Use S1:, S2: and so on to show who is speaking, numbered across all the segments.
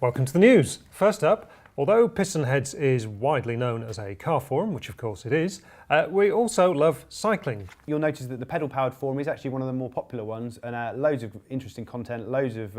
S1: Welcome to the news. First up, although PistonHeads is widely known as a car forum, which of course it is, we also love cycling.
S2: You'll notice that the pedal-powered forum is actually one of the more popular ones, and loads of interesting content, loads of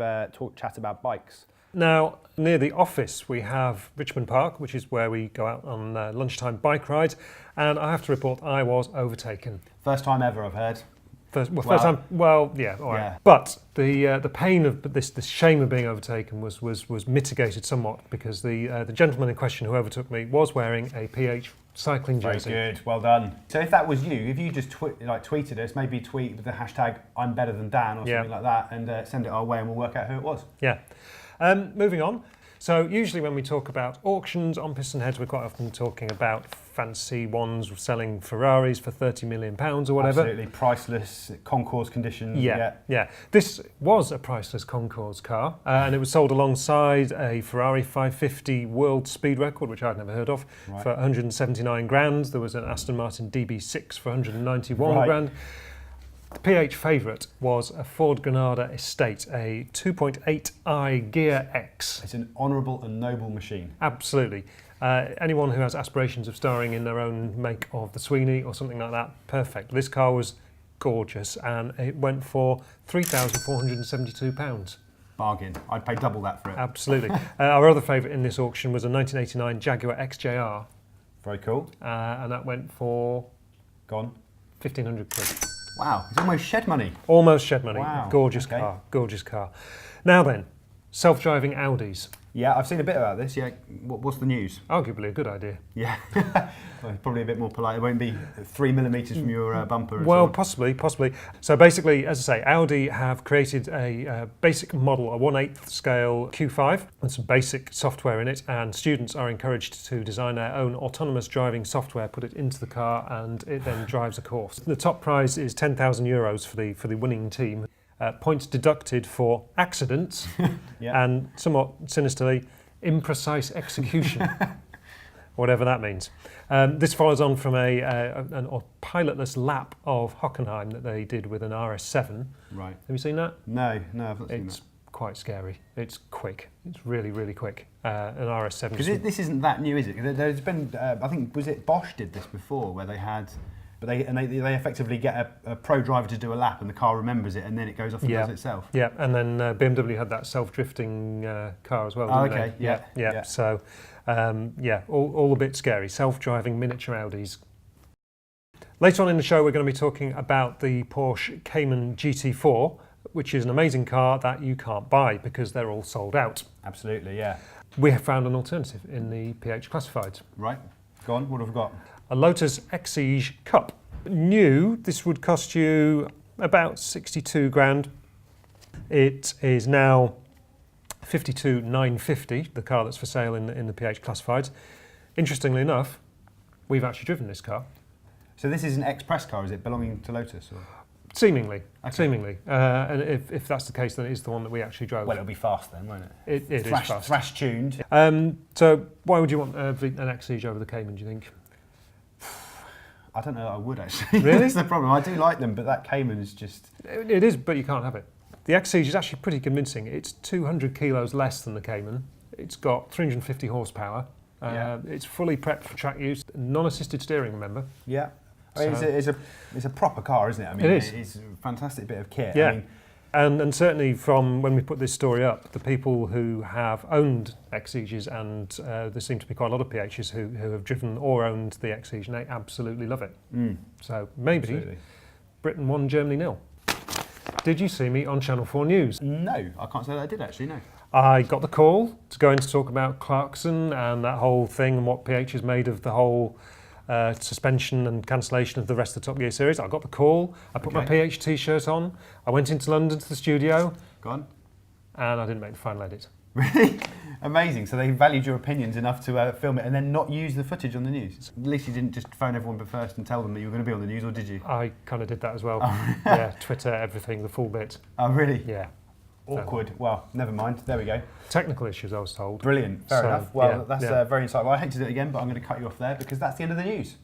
S2: chat about bikes.
S1: Now, near the office we have Richmond Park, which is where we go out on lunchtime bike rides, and I have to report I was overtaken.
S2: First time ever, I've heard.
S1: First time. Well, yeah, all right. Yeah. But the pain of this shame of being overtaken was mitigated somewhat because the gentleman in question who overtook me was wearing a PH cycling jersey.
S2: Very good, well done. So if that was you, if you just tweeted us, maybe tweet with the hashtag I'm better than Dan or something like that, and send it our way, and we'll work out who it was.
S1: Yeah. Moving on. So usually when we talk about auctions on PistonHeads, we're quite often talking about fancy ones selling Ferraris for £30 million or whatever.
S2: Absolutely, priceless, concours conditions.
S1: Yeah. This was a priceless concours car, and it was sold alongside a Ferrari 550 world speed record, which I'd never heard of, for 179 grand. There was an Aston Martin DB6 for 191 grand. The PH favourite was a Ford Granada Estate, a 2.8i Gear X.
S2: It's an honourable and noble machine.
S1: Absolutely. Anyone who has aspirations of starring in their own make of the Sweeney or something like that, perfect. This car was gorgeous and it went for £3,472.
S2: Bargain. I'd pay double that for it.
S1: Absolutely. Our other favourite in this auction was a 1989 Jaguar XJR.
S2: Very cool.
S1: And that went for...
S2: Gone?
S1: 1,500 quid.
S2: Wow, it's almost shed money.
S1: Almost shed money.
S2: Wow.
S1: Gorgeous car, gorgeous car. Now then, self-driving Audis.
S2: Yeah, I've seen a bit about this. Yeah, what's the news?
S1: Arguably a good idea.
S2: Yeah, well, probably a bit more polite. It won't be 3 millimetres from your bumper.
S1: Well, possibly. So basically, as I say, Audi have created a basic model, a 1/8 scale Q5, and some basic software in it, and students are encouraged to design their own autonomous driving software, put it into the car, and it then drives a course. The top prize is €10,000 for the winning team. Points deducted for accidents and somewhat sinisterly, imprecise execution, whatever that means. This follows on from a pilotless lap of Hockenheim that they did with an RS7.
S2: Right.
S1: Have you seen that?
S2: No, I've not seen that.
S1: It's quite scary. It's quick. It's really, really quick. An RS7.
S2: Because this isn't that new, is it? There's been, I think, was it Bosch did this before, where they had... But they effectively get a pro driver to do a lap and the car remembers it and then it goes off and does itself. Yeah, and then BMW had that self-drifting car as well, didn't they? Yeah. So, all a bit scary. Self-driving miniature Audis. Later on in the show, we're going to be talking about the Porsche Cayman GT4, which is an amazing car that you can't buy because they're all sold out. Absolutely, yeah.
S1: We have found an alternative in the PH Classifieds.
S2: Right. Go on, what have we got?
S1: A Lotus Exige Cup. New, this would cost you about 62 grand. It is now 52,950, the car that's for sale in the PH Classifieds. Interestingly enough, we've actually driven this car.
S2: So this is an express car, is it, belonging to Lotus? Or?
S1: Seemingly. And if that's the case, then it is the one that we actually drove.
S2: Well, it'll be fast then, won't it?
S1: It is fast.
S2: Thrash-tuned.
S1: So why would you want an Exige over the Cayman, do you think?
S2: I don't know that I would, actually.
S1: Really?
S2: That's the problem. I do like them, but that Cayman is just...
S1: It is, but you can't have it. The Exige is actually pretty convincing. It's 200 kilos less than the Cayman. It's got 350 horsepower. It's fully prepped for track use. Non-assisted steering, remember? Yeah.
S2: I mean, it's a proper car, isn't it? I mean,
S1: it is.
S2: It's a fantastic bit of kit.
S1: Yeah.
S2: I mean,
S1: and certainly from when we put this story up, the people who have owned Exiges, and there seem to be quite a lot of PHs who have driven or owned the Exige, and they absolutely love it. So maybe Britain 1, Germany 0. Did you see me on Channel 4 News?
S2: No, I can't say that I did actually, no.
S1: I got the call to go in to talk about Clarkson and that whole thing and what PH has made of the whole suspension and cancellation of the rest of the Top Gear series. I got the call, I put my PH t-shirt on, I went into London to the studio.
S2: Gone.
S1: And I didn't make the final edit.
S2: Really? Amazing. So they valued your opinions enough to film it and then not use the footage on the news. At least you didn't just phone everyone first and tell them that you were going to be on the news, or did you?
S1: I kind of did that as well. Yeah, Twitter, everything, the full bit.
S2: Oh, really?
S1: Yeah.
S2: Awkward. Well, never mind. There we go.
S1: Technical issues, I was told.
S2: Brilliant. Fair enough. Well, that's very insightful. I hate to do it again, but I'm going to cut you off there because that's the end of the news.